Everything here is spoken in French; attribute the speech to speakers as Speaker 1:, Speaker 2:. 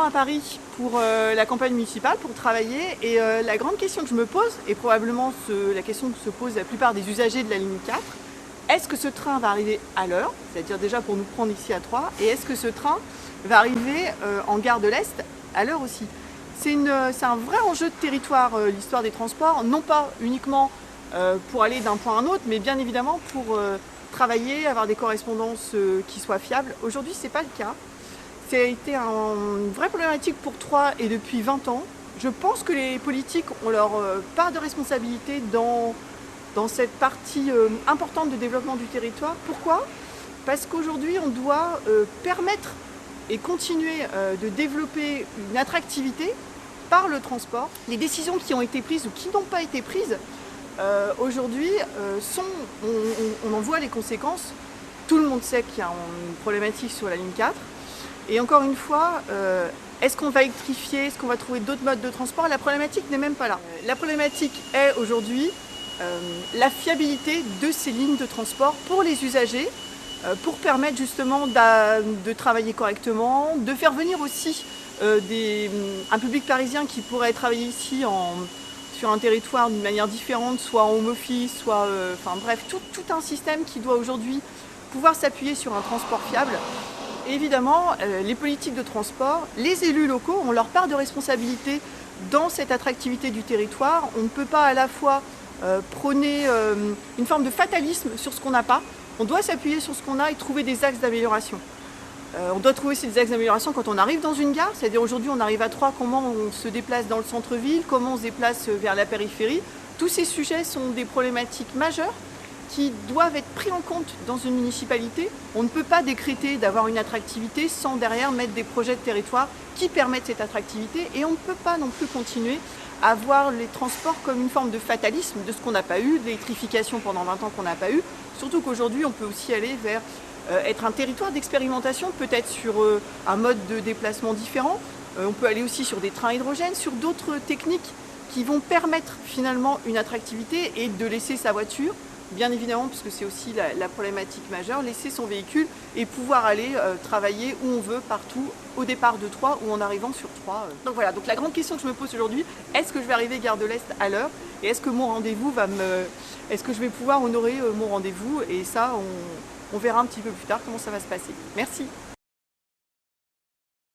Speaker 1: à Paris pour la campagne municipale, pour travailler. Et la grande question que je me pose, et probablement la question que se pose la plupart des usagers de la ligne 4, est-ce que ce train va arriver à l'heure, c'est-à-dire déjà pour nous prendre ici à Troyes, et est-ce que ce train va arriver en gare de l'Est à l'heure aussi? C'est un vrai enjeu de territoire, l'histoire des transports, non pas uniquement pour aller d'un point à un autre, mais bien évidemment pour travailler, avoir des correspondances qui soient fiables. Aujourd'hui, ce n'est pas le cas. Ça a été une vraie problématique pour Troyes et depuis 20 ans. Je pense que les politiques ont leur part de responsabilité dans cette partie importante de développement du territoire. Pourquoi? Parce qu'aujourd'hui, on doit permettre et continuer de développer une attractivité par le transport. Les décisions qui ont été prises ou qui n'ont pas été prises, aujourd'hui, on en voit les conséquences. Tout le monde sait qu'il y a une problématique sur la ligne 4. Et encore une fois, est-ce qu'on va électrifier? Est-ce qu'on va trouver d'autres modes de transport? La problématique n'est même pas là. La problématique est aujourd'hui la fiabilité de ces lignes de transport pour les usagers, pour permettre justement de travailler correctement, de faire venir aussi un public parisien qui pourrait travailler ici sur un territoire d'une manière différente, soit en home office, soit... enfin bref, tout un système qui doit aujourd'hui pouvoir s'appuyer sur un transport fiable. Et évidemment, les politiques de transport, les élus locaux ont leur part de responsabilité dans cette attractivité du territoire. On ne peut pas à la fois prôner une forme de fatalisme sur ce qu'on n'a pas. On doit s'appuyer sur ce qu'on a et trouver des axes d'amélioration. On doit trouver aussi des axes d'amélioration quand on arrive dans une gare, c'est-à-dire aujourd'hui on arrive à Troyes, comment on se déplace dans le centre-ville, comment on se déplace vers la périphérie. Tous ces sujets sont des problématiques majeures qui doivent être pris en compte dans une municipalité. On ne peut pas décréter d'avoir une attractivité sans derrière mettre des projets de territoire qui permettent cette attractivité, et on ne peut pas non plus continuer à voir les transports comme une forme de fatalisme de ce qu'on n'a pas eu, de l'électrification pendant 20 ans qu'on n'a pas eu, surtout qu'aujourd'hui on peut aussi aller vers être un territoire d'expérimentation, peut-être sur un mode de déplacement différent. On peut aller aussi sur des trains hydrogènes, sur d'autres techniques qui vont permettre finalement une attractivité et de laisser sa voiture, bien évidemment, parce que c'est aussi la problématique majeure, laisser son véhicule et pouvoir aller travailler où on veut, partout, au départ de Troyes ou en arrivant sur Troyes. Donc voilà, donc la grande question que je me pose aujourd'hui, est-ce que je vais arriver gare de l'Est à l'heure? Et est-ce que mon rendez-vous est-ce que je vais pouvoir honorer mon rendez-vous? Et ça, on verra un petit peu plus tard comment ça va se passer. Merci.